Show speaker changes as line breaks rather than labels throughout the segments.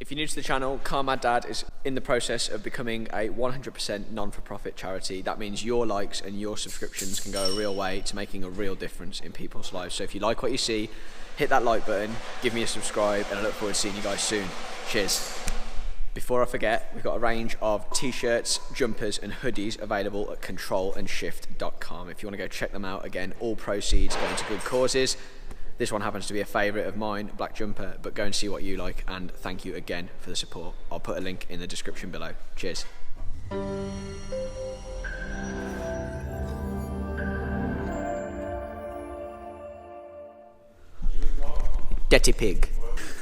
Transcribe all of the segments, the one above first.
If you're new to the channel, Car Mad Dad is in the process of becoming a 100% non-for-profit charity. That means your likes and your subscriptions can go a real way to making a real difference in people's lives. So if you like what you see, hit that like button, give me a subscribe, and I look forward to seeing you guys soon. Cheers. Before I forget, we've got a range of t-shirts, jumpers and hoodies available at controlandshift.com. If you want to go check them out, again, all proceeds going to good causes. This one happens to be a favourite of mine, black jumper, but go and see what you like, and thank you again for the support. I'll put a link in the description below. Cheers. Dirty pig.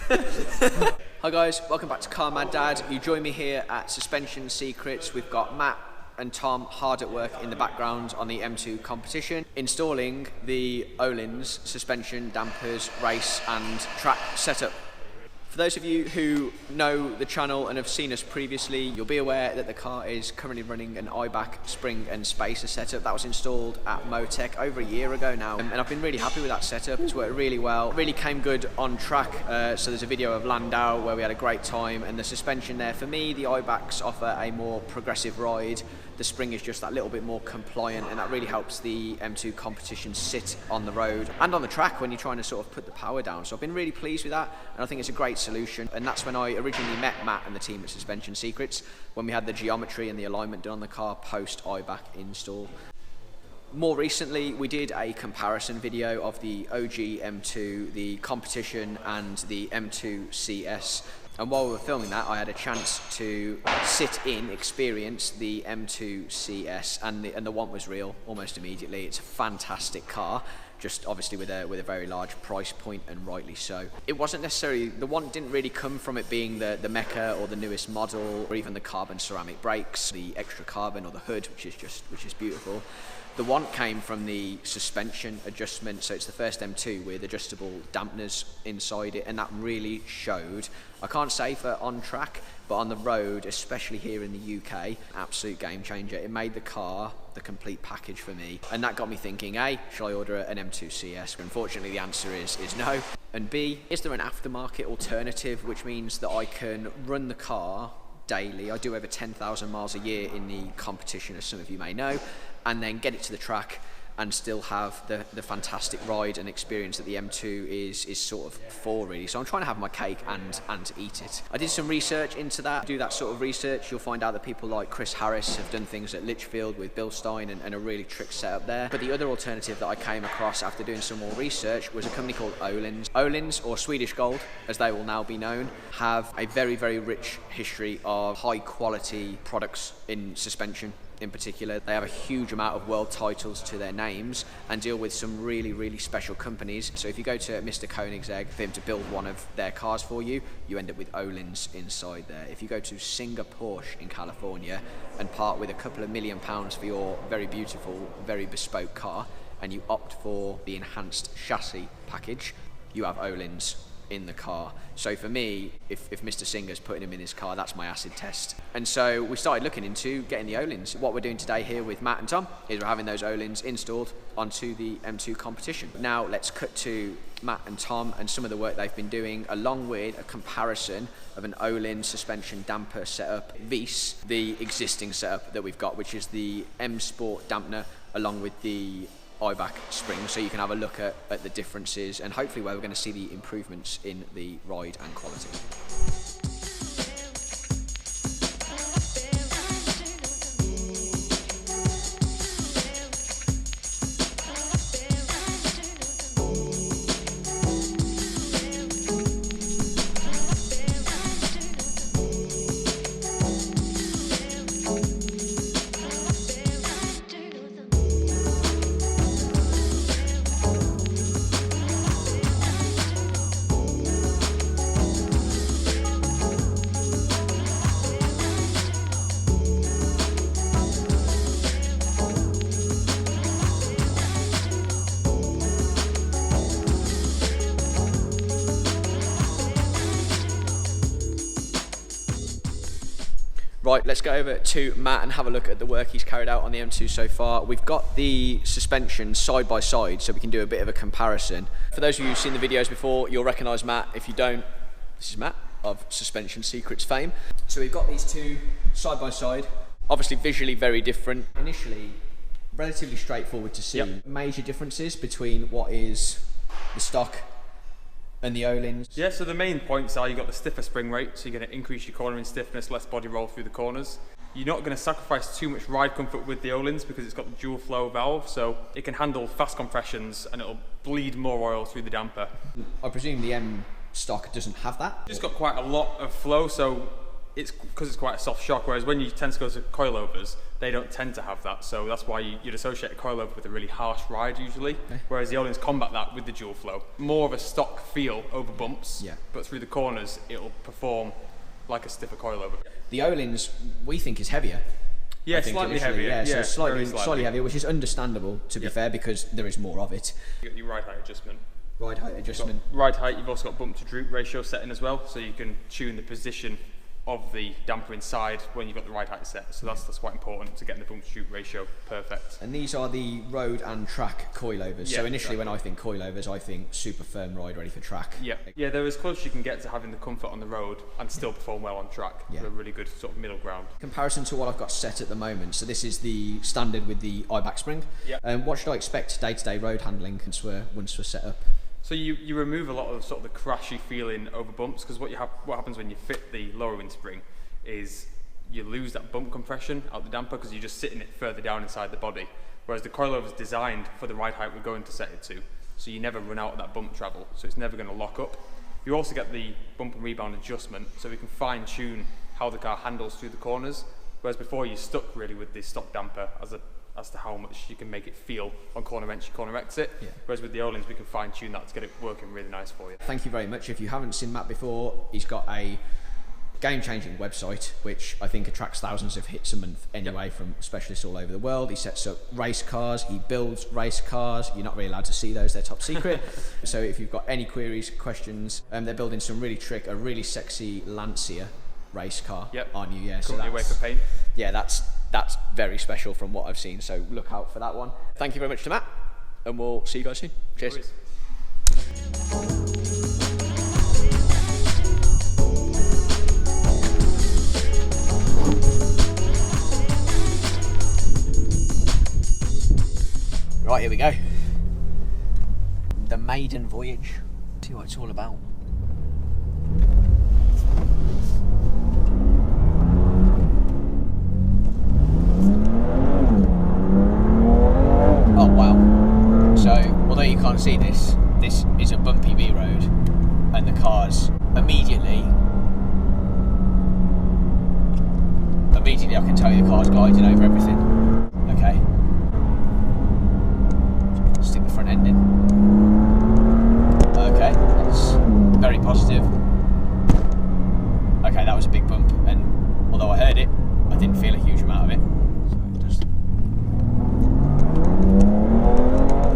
Hi guys, welcome back to Car Mad Dad. You join me here at Suspension Secrets. We've got Matt and Tom hard at work in the background on the M2 Competition, installing the Ohlins suspension, dampers, race and track setup. For those of you who know the channel and have seen us previously, you'll be aware that the car is currently running an Eibach spring and spacer setup that was installed at Motech over a year ago now, and I've been really happy with that setup. It's worked really well, really came good on track. So there's a video of Landau where we had a great time, and the suspension there, for me, the Eibachs offer a more progressive ride. The spring is just that little bit more compliant, and that really helps the M2 Competition sit on the road and on the track when you're trying to sort of put the power down. So I've been really pleased with that, and I think it's a great solution. And that's when I originally met Matt and the team at Suspension Secrets, when we had the geometry and the alignment done on the car post Eibach install. More recently, we did a comparison video of the OG M2, the Competition and the M2 CS. And while we were filming that, I had a chance to experience the M2 CS, and the want was real almost immediately. It's a fantastic car, just obviously with a very large price point, and rightly so. It wasn't necessarily, the want didn't really come from it being the Mecca or the newest model, or even the carbon ceramic brakes, the extra carbon or the hood, which is beautiful. The want came from the suspension adjustment. So it's the first M2 with adjustable dampeners inside it, and that really showed. I can't say for on track, but on the road, especially here in the UK, absolute game changer. It made the car the complete package for me, and that got me thinking, A, shall I order an M2 CS? Unfortunately, the answer is no. And B, is there an aftermarket alternative, which means that I can run the car daily? I do over 10,000 miles a year in the Competition, as some of you may know, and then get it to the track and still have the fantastic ride and experience that the M2 is sort of for, really. So I'm trying to have my cake and eat it. I did some research into that. Do that sort of research, you'll find out that people like Chris Harris have done things at Lichfield with Bilstein and a really trick setup there. But the other alternative that I came across after doing some more research was a company called Ohlins. Ohlins, or Swedish Gold, as they will now be known, have a very, very rich history of high quality products in suspension. In particular, they have a huge amount of world titles to their names and deal with some really, really special companies. So if you go to Mr. Koenigsegg for him to build one of their cars for you, you end up with Ohlins inside there. If you go to Singer Porsche in California and part with a couple of £1 million for your very beautiful, very bespoke car, and you opt for the enhanced chassis package, you have Ohlins in the car. So for me, if Mr. Singer's putting him in his car, that's my acid test. And so we started looking into getting the Ohlins. What we're doing today here with Matt and Tom is we're having those Ohlins installed onto the M2 Competition. Now let's cut to Matt and Tom and some of the work they've been doing, along with a comparison of an Ohlins suspension damper setup vis the existing setup that we've got, which is the M Sport dampener along with the Eibach spring, so you can have a look at the differences and hopefully where we're going to see the improvements in the ride and quality. Right, let's go over to Matt and have a look at the work he's carried out on the M2 so far. We've got the suspension side by side so we can do a bit of a comparison. For those of you who've seen the videos before, you'll recognise Matt. If you don't, this is Matt. of Suspension Secrets fame. So we've got these two side by side, obviously visually very different. Initially, relatively straightforward to see.
Yep.
Major differences between what is the stock and the Ohlins.
Yeah, so the main points are you've got the stiffer spring rate, so you're going to increase your cornering stiffness, less body roll through the corners. You're not going to sacrifice too much ride comfort with the Ohlins because it's got the dual flow valve, so it can handle fast compressions and it'll bleed more oil through the damper.
I presume the M stock doesn't have that?
It's got quite a lot of flow, so it's because it's quite a soft shock, whereas when you tend to go to coilovers, they don't tend to have that, so that's why you'd associate a coilover with a really harsh ride usually, whereas the Ohlins combat that with the dual flow. More of a stock feel over bumps, but through the corners it'll perform like a stiffer coilover.
The Ohlins we think is heavier.
Yeah, slightly heavier.
Yeah, so
slightly
slightly heavier, which is understandable to be fair because there is more of it.
You got your ride height adjustment.
Ride height adjustment.
Ride height, you've also got bump to droop ratio setting as well, so you can tune the position of the damper inside when you've got the ride height set. So that's quite important to getting the bump to droop ratio perfect.
And these are the road and track coilovers.
Yeah,
so initially
exactly.
when I think coilovers, I think super firm ride ready for track.
Yeah, they're as close as you can get to having the comfort on the road and still perform well on track.
Yeah.
They're a really good sort of middle ground.
Comparison to what I've got set at the moment. So this is the standard with the Eibach spring. What should I expect day-to-day road handling once we're set up?
So you remove a lot of sort of the crashy feeling over bumps, because what happens when you fit the lowering spring is you lose that bump compression out the damper because you're just sitting it further down inside the body, whereas the coilover is designed for the ride height we're going to set it to, so you never run out of that bump travel, so it's never going to lock up. You also get the bump and rebound adjustment, so we can fine tune how the car handles through the corners, whereas before you're stuck really with the stock damper as to how much you can make it feel on corner wrench, corner exit. Whereas with the Ohlins, we can fine tune that to get it working really nice for you.
Thank you very much. If you haven't seen Matt before, he's got a game-changing website, which I think attracts thousands of hits a month anyway from specialists all over the world. He sets up race cars, he builds race cars. You're not really allowed to see those, they're top secret. So if you've got any queries, questions, they're building some a really sexy Lancia race car, aren't you? Yeah,
currently away for paint.
Yeah, that's very special from what I've seen, so look out for that one. Thank you very much to Matt, and we'll see you guys soon. Cheers. Right, here we go. The maiden voyage. See what it's all about. Oh wow. So, although you can't see this is a bumpy B road, and the car's immediately I can tell you the car's gliding over everything. Okay. Stick the front end in. Okay, that's very positive. Okay, that was a big bump, and although I heard it, I didn't feel a huge amount of it. So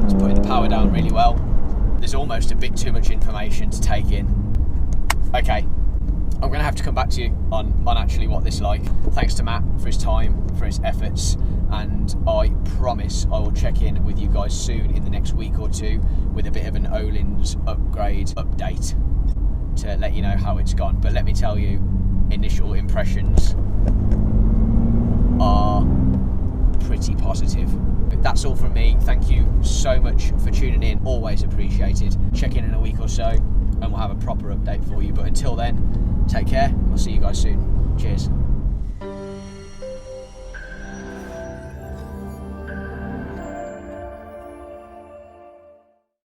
it's putting the power down really well. There's almost a bit too much information to take in. Okay, I'm going to have to come back to you on actually what this is like. Thanks to Matt for his time, for his efforts, and I promise I will check in with you guys soon in the next week or two with a bit of an Ohlins upgrade update to let you know how it's gone. But let me tell you, initial impressions are pretty positive. But that's all from me. Thank you so much for tuning in, always appreciated. Check in a week or so and we'll have a proper update for you, but until then, take care. I'll see you guys soon.